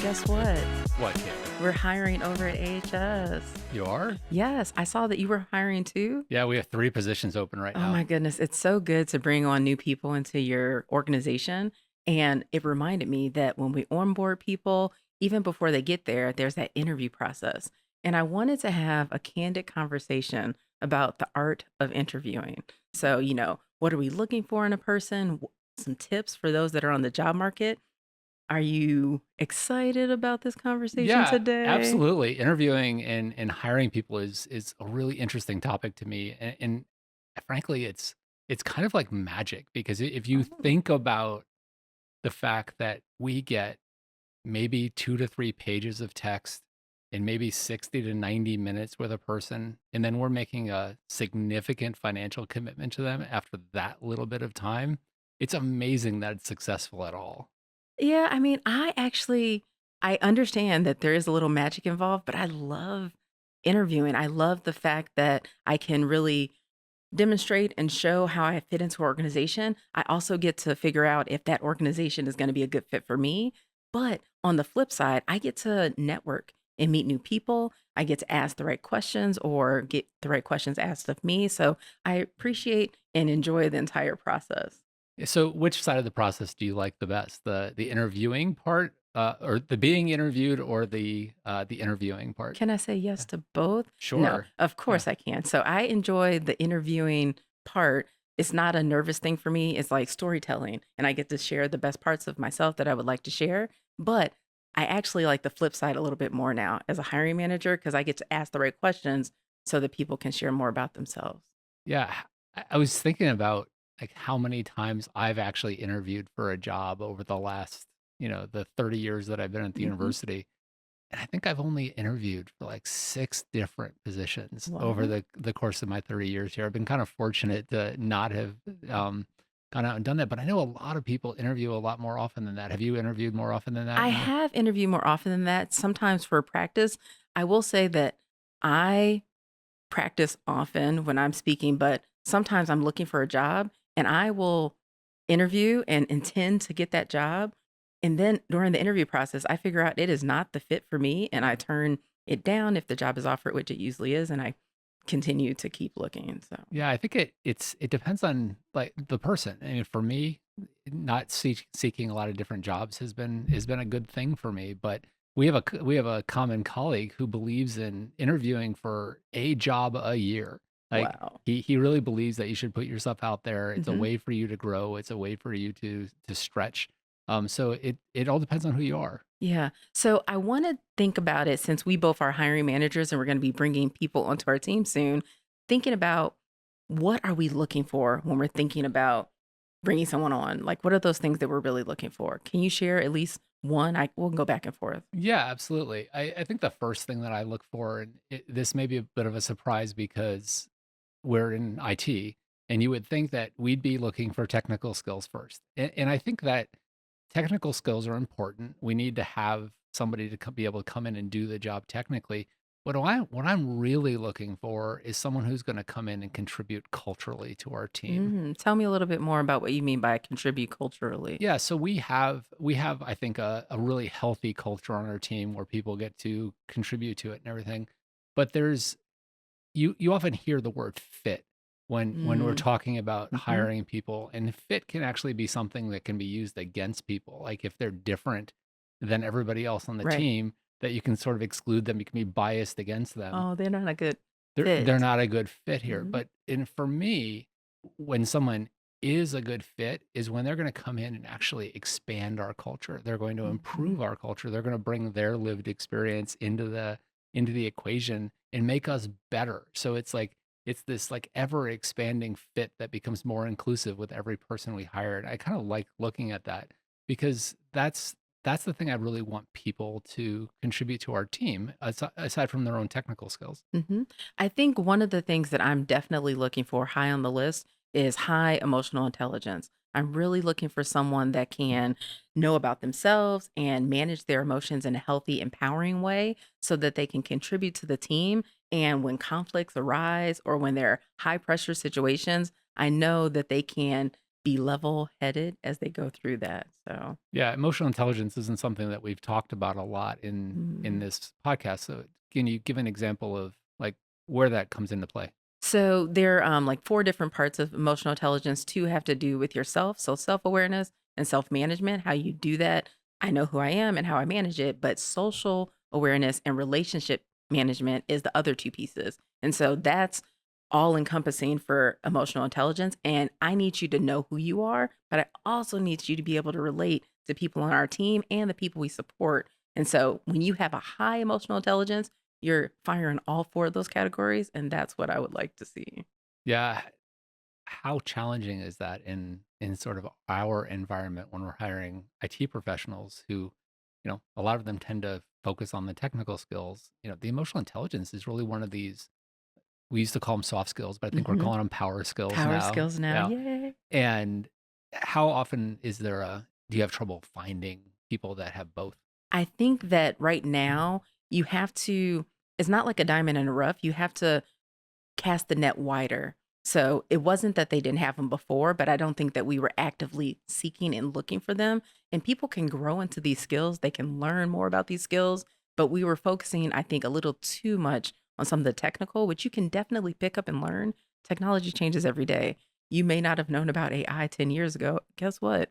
guess what? What, Candice? We're hiring over at AHS. You are? Yes, I saw that you were hiring too. Yeah, we have 3 positions open right Oh now. my goodness, it's so good to bring on new people into your organization. And it reminded me that when we onboard people, even before they get there, there's that interview process. And I wanted to have a candid conversation about the art of interviewing. So, what are we looking for in a person? Some tips for those that are on the job market. Are you excited about this conversation Yeah, today? absolutely. Interviewing and hiring people is a really interesting topic to me, and frankly, it's kind of like magic because if you Oh, think about the fact that we get maybe 2 to 3 pages of text in maybe 60 to 90 minutes with a person, and then we're making a significant financial commitment to them after that little bit of time, it's amazing that it's successful at all. yeah, I mean, I understand that there is a little magic involved, but I love interviewing. I love the fact that I can really demonstrate and show how I fit into an organization. I also get to figure out if that organization is gonna be a good fit for me. But on the flip side, I get to network and meet new people. I get to ask the right questions or get the right questions asked of me. So I appreciate and enjoy the entire process. So which side of the process do you like the best? The interviewing part, or the being interviewed or the interviewing part? Can I say yes to both? No, Sure. of Yeah. course I can. So I enjoy the interviewing part. It's not a nervous thing for me. It's like storytelling, and I get to share the best parts of myself that I would like to share. But I actually like the flip side a little bit more now as a hiring manager because I get to ask the right questions so that people can share more about themselves. Yeah. I was thinking about like how many times I've actually interviewed for a job over the last, the 30 years that I've been at the Mhm. university. And I think I've only interviewed for like 6 different positions over Wow. the course of my 30 years here. I've been kind of fortunate to not have gone out and done that, but I know a lot of people interview a lot more often than that. Have you interviewed more often than that? I have interviewed more often than that, sometimes for practice. I will say that I practice often when I'm speaking, but sometimes I'm looking for a job and I will interview and intend to get that job. And then during the interview process, I figure out it is not the fit for me and I turn it down if the job is offered, which it usually is, and I continue to keep looking. So, Yeah, I think it depends on like the person. I mean, for me, not seeking a lot of different jobs has been a good thing for me. But we have a common colleague who believes in interviewing for a job a year. Like wow. he really believes that you should put yourself out there. It's a hmm way for you to grow. It's a way for you to stretch. So it all depends on who you are. Yeah. So I want to think about it since we both are hiring managers and we're going to be bringing people onto our team soon, thinking about what are we looking for when we're thinking about bringing someone on? Like, what are those things that we're really looking for? Can you share at least one? We'll go back and forth. Yeah, absolutely. I think the first thing that I look for, and this may be a bit of a surprise because we're in IT, and you would think that we'd be looking for technical skills first. And I think that technical skills are important. We need to have somebody to be able to come in and do the job technically. But what I'm really looking for is someone who's going to come in and contribute culturally to our team. Tell me a little bit more about what you mean by contribute culturally. Yeah, so we have I think a really healthy culture on our team where people get to contribute to it and everything. But there's you often hear the word fit when we're Mm, talking about hmm hiring people, and fit can actually be something that can be used against people. Like if they're different than everybody else on the Right. team, that you can sort of exclude them, you can be biased against them. Oh, they're not a good They're fit. not a good fit here. hmm But and for me, when someone is a good fit is when they're going to come in and actually expand our culture. They're going to hmm improve our culture. They're going to bring their lived experience into the equation and make us better. So it's like it's this like ever expanding fit that becomes more inclusive with every person we hire. And I kind of like looking at that because that's the thing I really want people to contribute to our team aside from their own technical skills. hmm I think one of the things that I'm definitely looking for high on the list is high emotional intelligence. I'm really looking for someone that can know about themselves and manage their emotions in a healthy, empowering way so that they can contribute to the team. And when conflicts arise or when there are high pressure situations, I know that they can be level-headed as they go through that, so Yeah, emotional intelligence isn't something that we've talked about a lot in mm. this podcast. So can you give an example of like where that comes into play? So there are like 4 different parts of emotional intelligence. 2 have to do with yourself, so self-awareness and self-management, how you do that. I know who I am and how I manage it, but social awareness and relationship management is the other 2 pieces. And so that's all encompassing for emotional intelligence. And I need you to know who you are, but I also need you to be able to relate to people on our team and the people we support. And so when you have a high emotional intelligence, you're firing all 4 of those categories, and that's what I would like to see. Yeah, how challenging is that in sort of our environment when we're hiring IT professionals who, a lot of them tend to focus on the technical skills. The emotional intelligence is really one of these. We used to call them soft skills, but I think we're Mhm. calling them power skills Power now. skills now, Yeah. yay. And how often do you have trouble finding people that have both? I think that right now you have to it's not like a diamond in a rough, you have to cast the net wider. So, it wasn't that they didn't have them before, but I don't think that we were actively seeking and looking for them, and people can grow into these skills, they can learn more about these skills, but we were focusing, I think, a little too much on some of the technical, which you can definitely pick up and learn. Technology changes every day. You may not have known about AI 10 years ago. Guess what?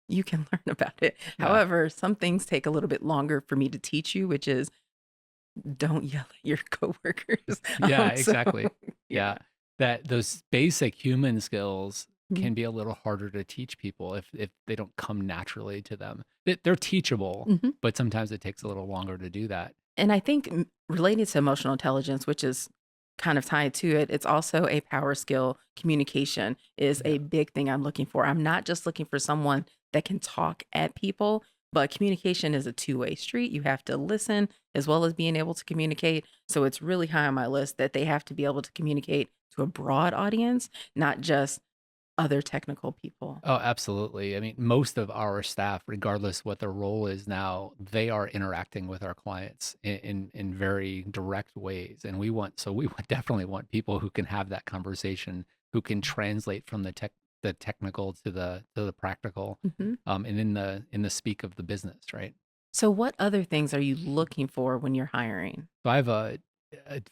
You can learn about it. Yeah. However, some things take a little bit longer for me to teach you, which is don't yell at your coworkers. Yeah, So exactly. yeah. Yeah. That those basic human skills Mhm. can be a little harder to teach people if they don't come naturally to them. They're teachable, Mhm. but sometimes it takes a little longer to do that. And I think related to emotional intelligence, which is kind of tied to it, it's also a power skill. Communication is Yeah. a big thing I'm looking for. I'm not just looking for someone that can talk at people, but communication is a two-way street. You have to listen as well as being able to communicate. So it's really high on my list that they have to be able to communicate to a broad audience, not just other technical people. Oh, absolutely. I mean, most of our staff, regardless what their role is now, they are interacting with our clients in very direct ways. And we would definitely want people who can have that conversation, who can translate from the technical to the practical, Mhm. and in the speak of the business, right? So what other things are you looking for when you're hiring? So I have a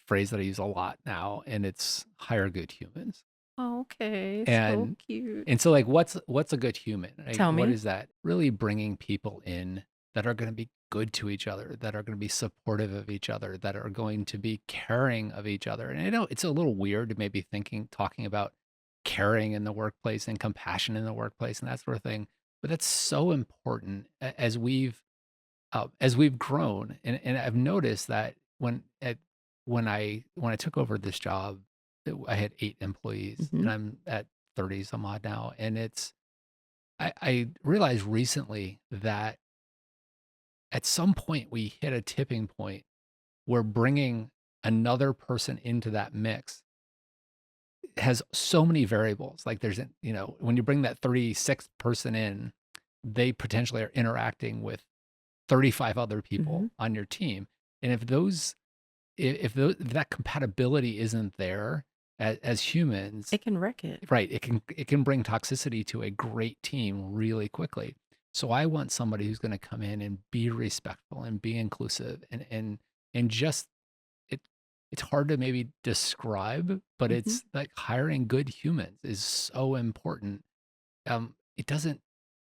phrase that I use a lot now, and it's hire good humans. Okay, so And cute. and so, like, what's a good human? Like, Tell what me. is that? Really bringing people in that are gonna be good to each other, that are gonna be supportive of each other, that are going to be caring of each other. And I know it's a little weird to maybe talking about caring in the workplace and compassion in the workplace and that sort of thing, but that's so important as we've grown. And I've noticed that when I took over this job, I had 8 employees, and Mhm. I'm at 30 some odd now, and I realized recently that at some point we hit a tipping point where bringing another person into that mix has so many variables. Like when you bring that 36th person in, they potentially are interacting with 35 other people Mhm. on your team. And if that compatibility isn't there as humans, It can wreck it. right, it can bring toxicity to a great team really quickly. So I want somebody who's going to come in and be respectful and be inclusive and just it it's hard to maybe describe, but Mhm. it's like hiring good humans is so important. It doesn't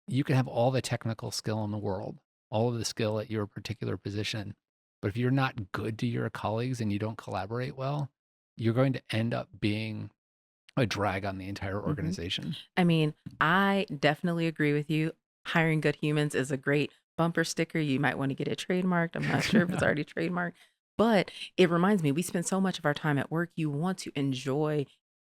You can have all the technical skill in the world, all of the skill at your particular position, but if you're not good to your colleagues and you don't collaborate well, you're going to end up being a drag on the entire Mhm. organization. I mean, I definitely agree with you. Hiring good humans is a great bumper sticker. You might want to get it trademarked. I'm not sure if it's already trademarked, but it reminds me, we spend so much of our time at work. You want to enjoy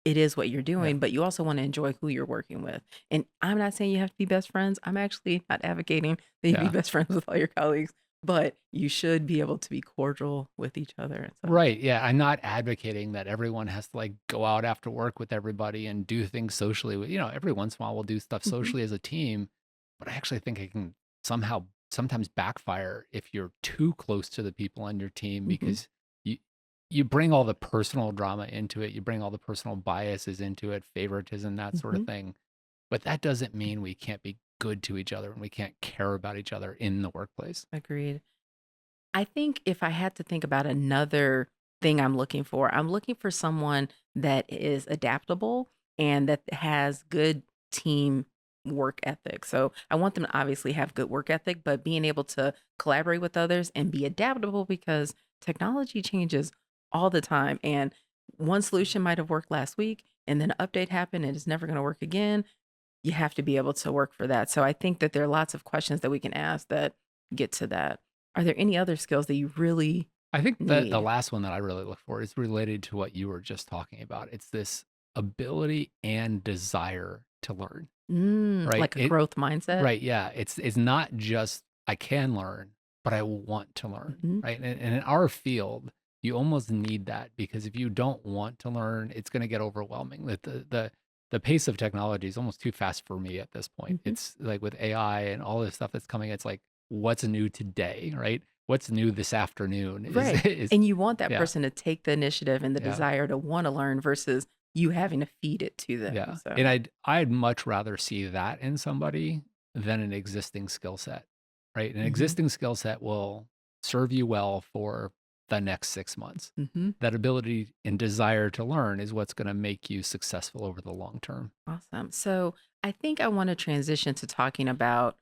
it is what you're Yeah. doing, but you also want to enjoy who you're working with. And I'm not saying you have to be best friends. I'm actually not advocating that you be Yeah. best friends with all your colleagues, but you should be able to be cordial with each other. And so, Right. Yeah. I'm not advocating that everyone has to like go out after work with everybody and do things socially. Every once in a while we'll do stuff mhm, socially as a team, but I actually think it can sometimes backfire if you're too close to the people on your team mhm, because you you bring all the personal drama into it, you bring all the personal biases into it, favoritism, that sort of mhm. thing. but that doesn't mean we can't be good to each other and we can't care about each other in the workplace. Agreed. I think if I had to think about another thing I'm looking for someone that is adaptable and that has good team work ethic. So I want them to obviously have good work ethic, but being able to collaborate with others and be adaptable because technology changes all the time. And one solution might have worked last week and then an update happened and it's never going to work again. You have to be able to work for that. So I think that there are lots of questions that we can ask that get to that. Are there any other skills that you really I think the need? last one that I really look for is related to what you were just talking about. It's this ability and desire to learn, right? Like a growth mindset? Right, yeah. It's not just I can learn, but I want to learn, Mhm. right? And in our field, you almost need that because if you don't want to learn, it's going to get overwhelming. The pace of technology is almost too fast for me at this point. Mhm. It's like with AI and all this stuff that's coming, it's like what's new today, right? What's new this afternoon is Right. is And you want that yeah, person to take the initiative and the yeah. desire to wanna learn versus you having to feed it to them, Yeah, so and I'd much rather see that in somebody than an existing skill set, right? An Mhm. existing skill set will serve you well for the next 6 months. Mhm. That ability and desire to learn is what's gonna make you successful over the long term. Awesome. So, I think I wanna transition to talking about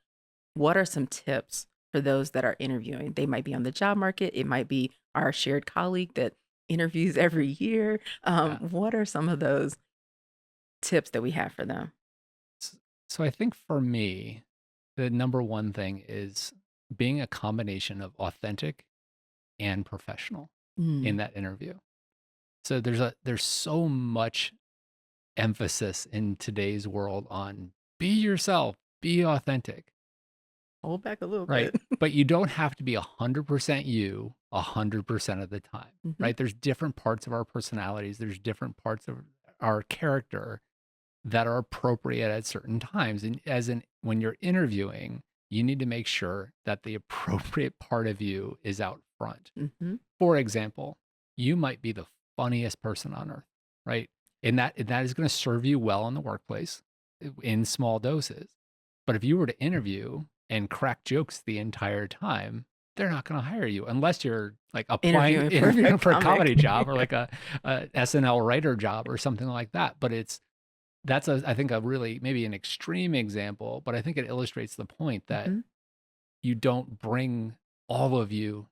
what are some tips for those that are interviewing? They might be on the job market, it might be our shared colleague that interviews every year. Yeah. What are some of those tips that we have for them? S So I think for me, the number one thing is being a combination of authentic and professional in Mm. that interview. So there's so much emphasis in today's world on be yourself, be authentic, Hold back a little right? bit. But you don't have to be 100% you 100% of the time, Mhm. right? There's different parts of our personalities, there's different parts of our character that are appropriate at certain times. And as in when you're interviewing, you need to make sure that the appropriate part of you is out front. Mhm. For example, you might be the funniest person on earth, right? And that is going to serve you well in the workplace in small doses. But if you were to interview and crack jokes the entire time, they're not going to hire you unless you're like applying Interviewing for a interviewing for a comic. comedy job or like a SNL writer job or something like that. But that's I think a really maybe an extreme example, but I think it illustrates the point that Mhm. you don't bring all of you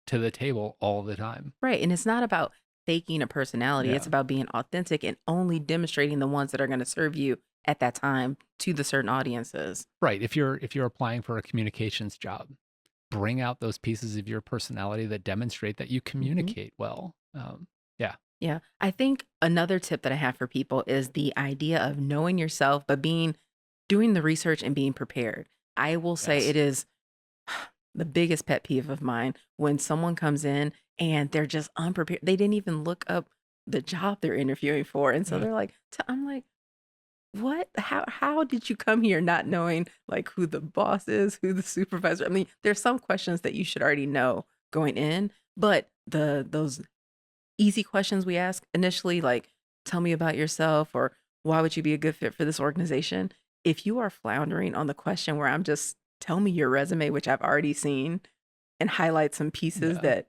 to the table all the time. Right, and it's not about faking a personality, it's Yeah. about being authentic and only demonstrating the ones that are gonna serve you at that time to the certain audiences. Right. If you're applying for a communications job, bring out those pieces of your personality that demonstrate that you Mhm. communicate well. Yeah. Yeah. I think another tip that I have for people is the idea of knowing yourself, but doing the research and being prepared. I will say Yes. it is the biggest pet peeve of mine when someone comes in and they're just unprepared. They didn't even look up the job they're interviewing for. And so Yeah. they're like, I'm like, what? How did you come here not knowing like who the boss is, who the supervisor? I mean, there's some questions that you should already know going in, but those easy questions we ask initially, like, tell me about yourself or why would you be a good fit for this organization? If you are floundering on the question where I'm just tell me your resume, which I've already seen, and highlight some pieces Yeah. that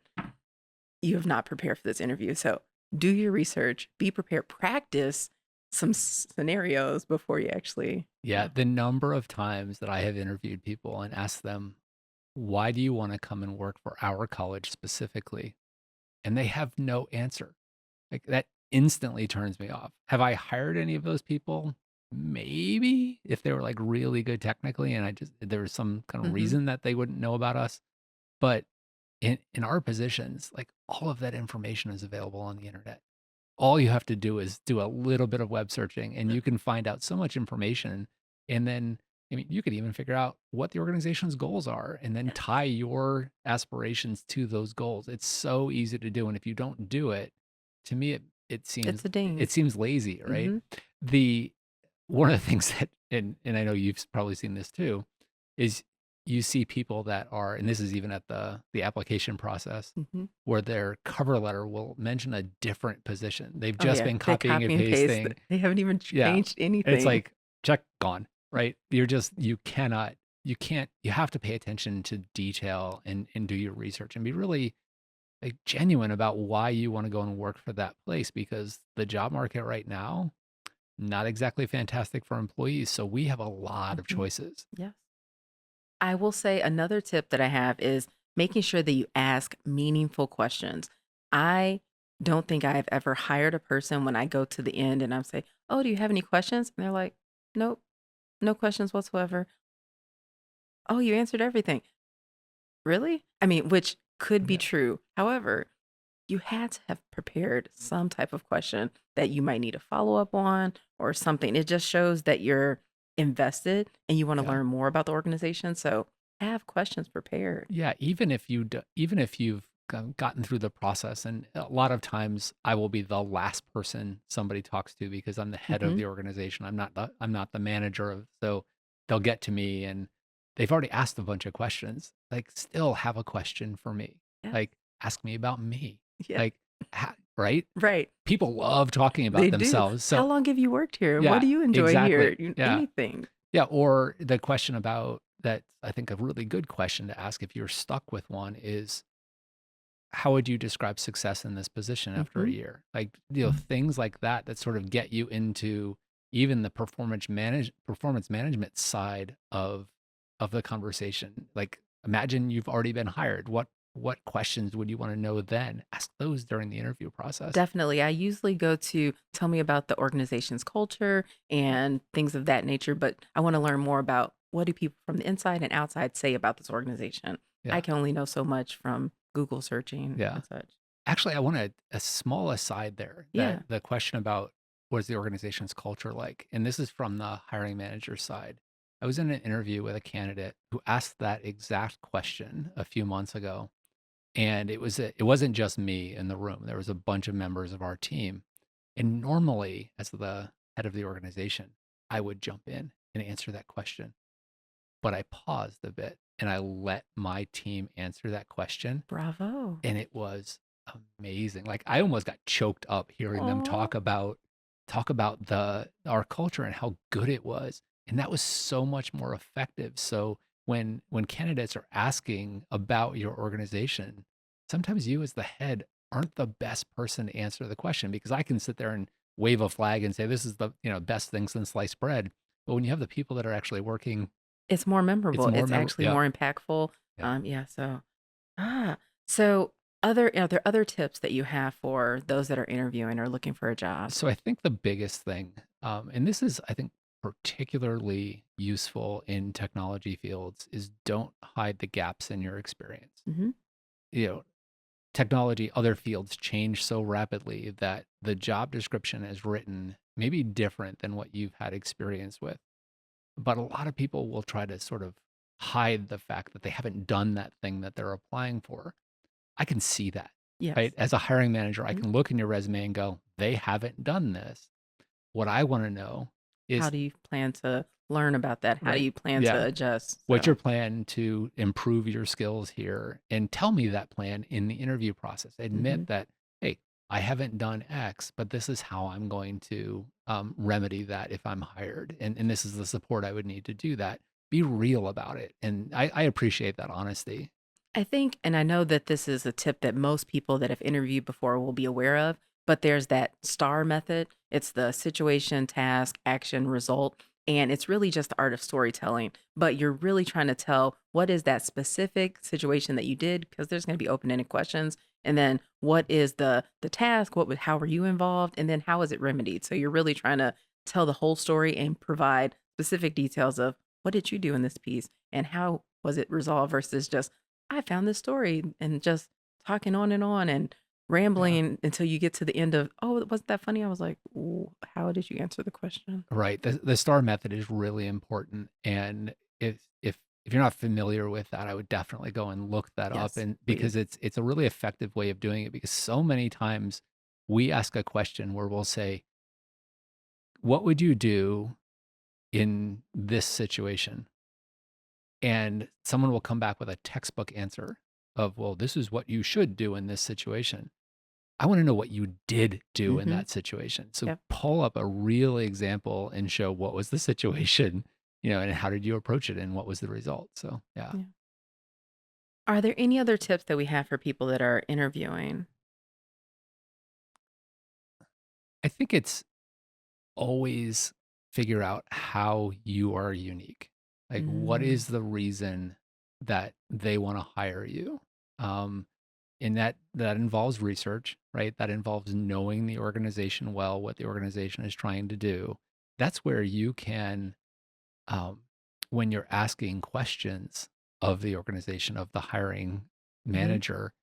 you have not prepared for this interview. So do your research, be prepared, practice some scenarios before you actually, Yeah. yeah. The number of times that I have interviewed people and asked them, why do you want to come and work for our college specifically? And they have no answer. Like that instantly turns me off. Have I hired any of those people? Maybe if they were like really good technically and I just there was some kind of Mhm. reason that they wouldn't know about us. But in our positions, like all of that information is available on the internet. All you have to do is do a little bit of web searching and you can find out so much information. And then, I mean, you could even figure out what the organization's goals are and then Yeah. tie your aspirations to those goals. It's so easy to do. And if you don't do it, to me, It's a it ding. seems lazy, right? Mhm. The one of the things that, and I know you've probably seen this too, is you see people that are, and this is even at the application process, Mhm. where their cover letter will mention a different position. They've Oh just yeah, been they copying and copy and paste. pasting. They haven't even Yeah. changed And it's anything. like, check, gone, right? You have to pay attention to detail and do your research and be really like genuine about why you want to go and work for that place because the job market right now, not exactly fantastic for employees. So we have a lot of Mhm. choices. Yes. I will say another tip that I have is making sure that you ask meaningful questions. I don't think I've ever hired a person when I go to the end and I'm say, "Oh, do you have any questions?" And they're like, "Nope, no questions whatsoever." "Oh, you answered everything." Really? I mean, which could be Yeah. true. However, you had to have prepared some type of question that you might need a follow up on or something. It just shows that you're invested and you want to Yeah. learn more about the organization. So have questions prepared. Yeah, even if you've gotten through the process, and a lot of times I will be the last person somebody talks to because I'm the head of Hmm. the organization. I'm not the manager of, so they'll get to me and they've already asked a bunch of questions. Like, still have a question for me. Yeah. Like, ask me about me. Yeah. Like, right? Right. People love talking They about do. themselves. How So long have you worked here? What yeah, do you enjoy exactly. here? Yeah. Anything. Yeah, or the question about that, I think a really good question to ask if you're stuck with one is, how would you describe success in this position after a Hmm. year? Like, you know, things like that that sort of get you into even the performance management side of the conversation. Like, imagine you've already been hired. What questions would you want to know then? Ask those during the interview process. Definitely. I usually go to tell me about the organization's culture and things of that nature, but I want to learn more about what do people from the inside and outside say about this organization. I Yeah. can only know so much from Google searching Yeah. and such. Actually, I want a small aside there that Yeah. the question about what is the organization's culture like, and this is from the hiring manager side. I was in an interview with a candidate who asked that exact question a few months ago, and it wasn't just me in the room. There was a bunch of members of our team, and normally, as the head of the organization, I would jump in and answer that question, but I paused a bit and I let my team answer that question Bravo. and it was amazing. Like, I almost got choked up hearing them Oh, talk about the our culture and how good it was, and that was so much more effective. So when candidates are asking about your organization, sometimes you as the head aren't the best person to answer the question because I can sit there and wave a flag and say this is the, you know, best thing since sliced bread. But when you have the people that are actually working, it's more it's memorable. more It's memorable. actually Yeah. more impactful. Yeah. Yeah. So other are there other tips that you have for those that are interviewing or looking for a job? So I think the biggest thing, and this is, I think, particularly useful in technology fields, is don't hide the gaps in your experience. Hmm. You know, technology, other fields change so rapidly that the job description is written maybe different than what you've had experience with. But a lot of people will try to sort of hide the fact that they haven't done that thing that they're applying for. I can see that, right? Yes. As a hiring manager, I Mhm. can look in your resume and go, they haven't done this. What I wanna know How is do you plan to learn about that? How do right, you plan to yeah, adjust? what's your So, plan to improve your skills here? And tell me that plan in the interview process. Admit mhm. that, "Hey, I haven't done X, but this is how I'm going to, remedy that if I'm hired, and this is the support I would need to do that." Be real about it, and I appreciate that honesty. I think, and I know that this is a tip that most people that have interviewed before will be aware of, but there's that STAR method. It's the situation, task, action, result. And it's really just the art of storytelling. But you're really trying to tell what is that specific situation that you did, because there's going to be open-ended questions. And then what is the task? How were you involved? And then how is it remedied? So you're really trying to tell the whole story and provide specific details of what did you do in this piece and how was it resolved versus just I found this story and just talking on and Yeah. rambling until you get to the end of, "Oh, wasn't that funny?" I was like, "Ooh, how did you answer the question?" Right. The STAR method is really important, and if you're not familiar with that, I would definitely go and look that up, Yes, and please. because it's a really effective way of doing it because so many times we ask a question where we'll say, "What would you do in this situation?" And someone will come back with a textbook answer of, "Well, this is what you should do in this situation." I want to know what you did do in Mhm. that situation. So Yep. pull up a real example and show what was the situation, and how did you approach it and what was the result. So yeah, Yeah. Are there any other tips that we have for people that are interviewing? I think it's always figure out how you are unique. Like, what Mm. is the reason that they want to hire you? Um, and that involves research, right? That involves knowing the organization well, what the organization is trying to do. That's where you can, um, when you're asking questions of the organization, of the hiring Mhm. manager,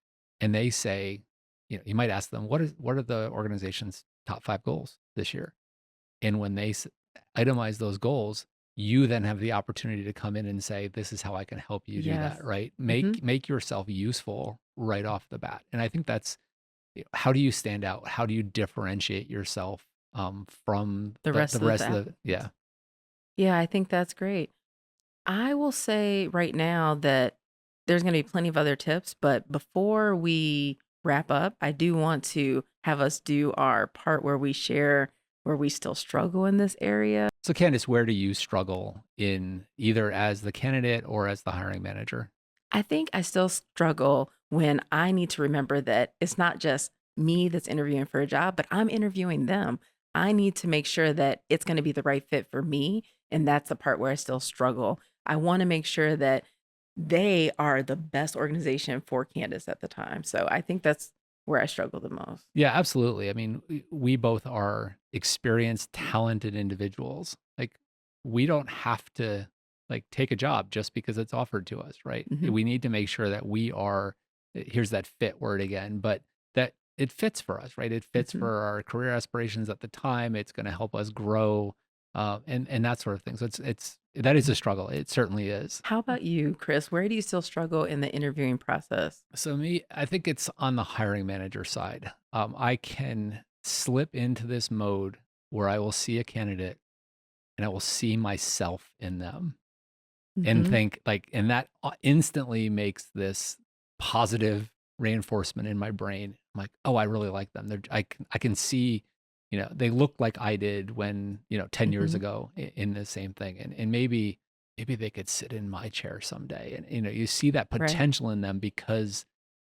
and they say, you might ask them, what are the organization's top 5 goals this year? And when they itemize those goals, you then have the opportunity to come in and say, "This is how I can help you do Yes. that." Right? Mhm. Make yourself useful right off the bat. And I think that's how do you stand out? How do you differentiate yourself from The the rest of the rest of the applicants. yeah. Yeah, I think that's great. I will say right now that there's gonna be plenty of other tips, but before we wrap up, I do want to have us do our part where we share where we still struggle in this area. So Candice, where do you struggle in either as the candidate or as the hiring manager? I think I still struggle when I need to remember that it's not just me that's interviewing for a job, but I'm interviewing them. I need to make sure that it's going to be the right fit for me. And that's the part where I still struggle. I want to make sure that they are the best organization for Candace at the time. So I think that's where I struggle the most. Yeah, absolutely. I mean, we both are experienced, talented individuals. Like, we don't have to like take a job just because it's offered to us, right? Hmm. We need to make sure that we are, here's that fit word again, but that it fits for us, right? It fits Hmm. for our career aspirations at the time. It's going to help us grow, and that sort of thing. So it's that is a struggle. It certainly is. How about you, Chris? Where do you still struggle in the interviewing process? So me, I think it's on the hiring manager side. I can slip into this mode where I will see a candidate and I will see myself in them and Hmm. think like, and that instantly makes this positive reinforcement in my brain. I'm like, oh, I really like them. I can see, they look like I did when, 10 years Hmm. ago in the same thing. And maybe they could sit in my chair someday. And, you see that Right. potential in them because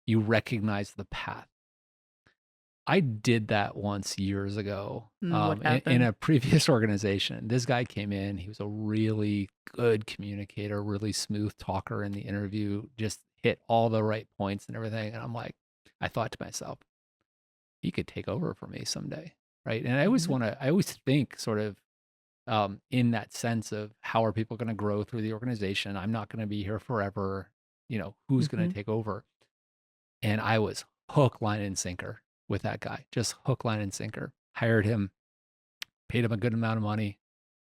you recognize the path. I did that once years ago, What in happened? a previous organization. This guy came in, he was a really good communicator, really smooth talker in the interview, just hit all the right points and everything. And I'm like, I thought to myself, he could take over for me someday. Right. And I always think sort of in that sense of how are people going to grow through the organization? I'm not going to be here forever. Who's going Hmm. to take over? And I was hook, line, and sinker with that guy. Just hook, line, and sinker. Hired him, paid him a good amount of money.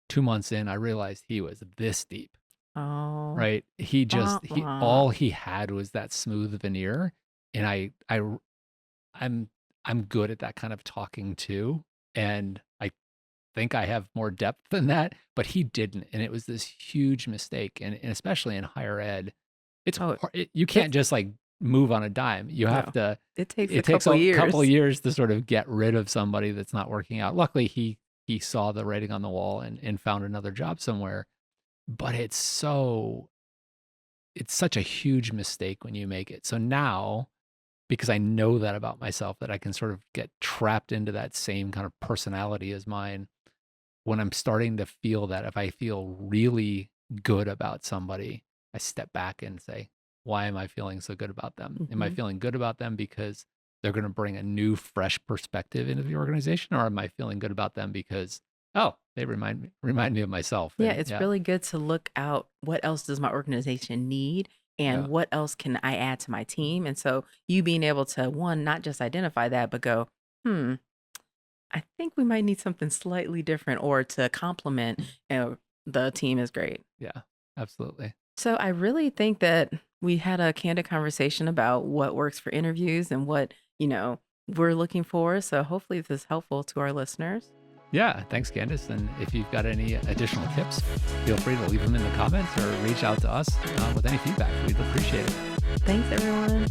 2 months in, I realized he was this deep, Oh. right? Wah, He wah. all he had was that smooth veneer. And I'm I'm good at that kind of talking too. And I think I have more depth than that, but he didn't. And it was this huge mistake. And especially in higher ed, it's Oh, hard. You it's can't just like move on a dime. You have no. to, It takes a it takes couple a couple of years. years to sort of get rid of somebody that's not working out. Luckily, he saw the writing on the wall and found another job somewhere. But it's such a huge mistake when you make it. So now, because I know that about myself, that I can sort of get trapped into that same kind of personality as mine, when I'm starting to feel that, if I feel really good about somebody, I step back and say, why am I feeling so good about them? Am I Mhm. feeling good about them because they're going to bring a new, fresh perspective into the organization? Or am I feeling good about them because, oh, they remind me of myself? Yeah, And it's yeah, really good to look out what else does my organization need and yeah, what else can I add to my team. And so you being able to one, not just identify that, but go, hmm, I think we might need something slightly different or to complement the team is great. yeah, absolutely. So I really think that we had a candid conversation about what works for interviews and what, we're looking for. So hopefully this is helpful to our listeners. Yeah, thanks, Candice. And if you've got any additional tips, feel free to leave them in the comments or reach out to us with any feedback. We'd appreciate it. Thanks, everyone.